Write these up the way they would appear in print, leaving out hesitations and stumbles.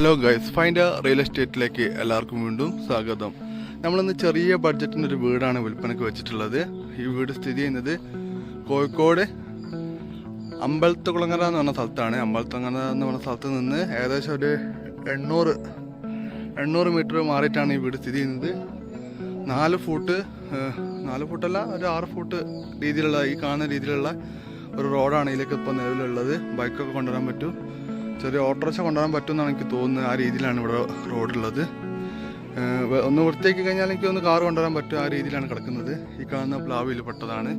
Hello guys, find real എസ്റ്റേറ്റിലേക്ക് എല്ലാവർക്കും വീണ്ടും സ്വാഗതം. നമ്മളിന്ന് ചെറിയ ബഡ്ജറ്റിൻ്റെ ഒരു വീടാണ് വിൽപ്പനയ്ക്ക് വെച്ചിട്ടുള്ളത്. ഈ വീട് സ്ഥിതി ചെയ്യുന്നത് കോഴിക്കോട് അമ്പലത്തുകുളങ്ങര എന്ന് പറഞ്ഞ സ്ഥലത്താണ്. അമ്പലത്തുകുളങ്ങര എന്ന് പറഞ്ഞ സ്ഥലത്ത് നിന്ന് ഏകദേശം ഒരു 800 മീറ്റർ മാറിയിട്ടാണ് ഈ വീട് സ്ഥിതി ചെയ്യുന്നത്. 4 ഫൂട്ടല്ല, ഒരു 6 ഫൂട്ട് രീതിയിലുള്ള ഈ കാണുന്ന രീതിയിലുള്ള ഒരു റോഡാണ് ഇതിലേക്ക് ഇപ്പോൾ നിലവിലുള്ളത്. ബൈക്കൊക്കെ കൊണ്ടുവരാൻ പറ്റും, ചെറിയ ഓട്ടോറിക്ഷ കൊണ്ടുവരാൻ പറ്റുമെന്നാണ് എനിക്ക് തോന്നുന്നത്. ആ രീതിയിലാണ് ഇവിടെ റോഡുള്ളത്. ഒന്ന് വൃത്തിയാക്കി കഴിഞ്ഞാൽ എനിക്ക് ഒന്ന് കാറ് കൊണ്ടുവരാൻ പറ്റും, ആ രീതിയിലാണ് കിടക്കുന്നത്. ഈ കാണുന്ന പ്ലാവിൽ പെട്ടതാണ്.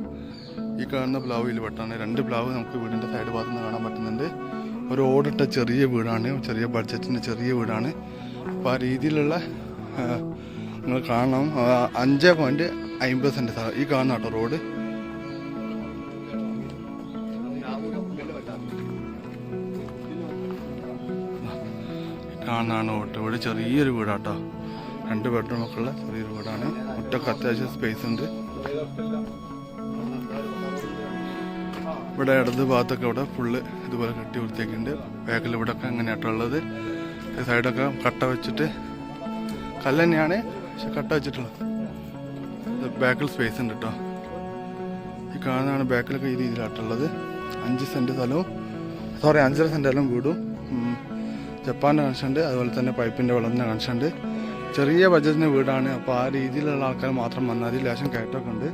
2 പ്ലാവ് നമുക്ക് വീടിൻ്റെ സൈഡ് ഭാഗത്ത് നിന്ന് കാണാൻ പറ്റുന്നുണ്ട്. ഒരു ഓടിട്ട ചെറിയ വീടാണ്, ചെറിയ ബഡ്ജറ്റിൻ്റെ ചെറിയ വീടാണ്. അപ്പോൾ ആ രീതിയിലുള്ള നിങ്ങൾ കാണണം. 5.50 സെൻറ്റ് ഈ കാണുന്ന കേട്ടോ റോഡ്. കാണാനാണ് വീട്, ചെറിയൊരു വീടാട്ടോ. 2 ബെഡ്റൂമൊക്കെ ഉള്ള ചെറിയൊരു വീടാണ്. മുറ്റൊക്കെ അത്യാവശ്യം സ്പേസ് ഉണ്ട്. ഇവിടെ ഇടത് ഭാഗത്തൊക്കെ ഇവിടെ ഫുള്ള് ഇതുപോലെ കെട്ടി വൃത്തിയാക്കിയിട്ടുണ്ട്. ബാക്കിൽ ഇവിടെ ഒക്കെ അങ്ങനെയായിട്ടുള്ളത്. സൈഡൊക്കെ കട്ട വെച്ചിട്ട്, കല്ല് തന്നെയാണ് പക്ഷെ കട്ട വെച്ചിട്ടുള്ളത്. ബാക്കിൽ സ്പേസ് ഉണ്ട് കേട്ടോ. ഈ കാണുന്നതാണ് ബാക്കിലൊക്കെ ഈ രീതിയിലായിട്ടുള്ളത്. 5 സെൻറ്റ് സ്ഥലവും 5.5 സെൻറ്റ് സ്ഥലം വീടും. ജപ്പാൻ്റെ കണക്ഷൻ ഉണ്ട്, അതുപോലെ തന്നെ പൈപ്പിൻ്റെ വെള്ളത്തിൻ്റെ കണക്ഷൻ ഉണ്ട്. ചെറിയ ബഡ്ജറ്റിൻ്റെ വീടാണ്. അപ്പോൾ ആ രീതിയിലുള്ള ആൾക്കാർ മാത്രം വന്നാൽ മതി. ലേശം കയറ്റമൊക്കെ ഉണ്ട്.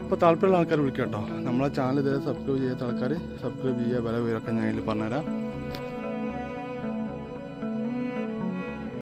അപ്പോൾ താല്പര്യമുള്ള ആൾക്കാർ വിളിക്കാം കേട്ടോ. നമ്മളെ ചാനൽ ഇതുവരെ സബ്സ്ക്രൈബ് ചെയ്യാത്ത ആൾക്കാർ സബ്സ്ക്രൈബ് ചെയ്യുക. വില വീരൊക്കെ ഞാൻ ഇതിൽ പറഞ്ഞുതരാം.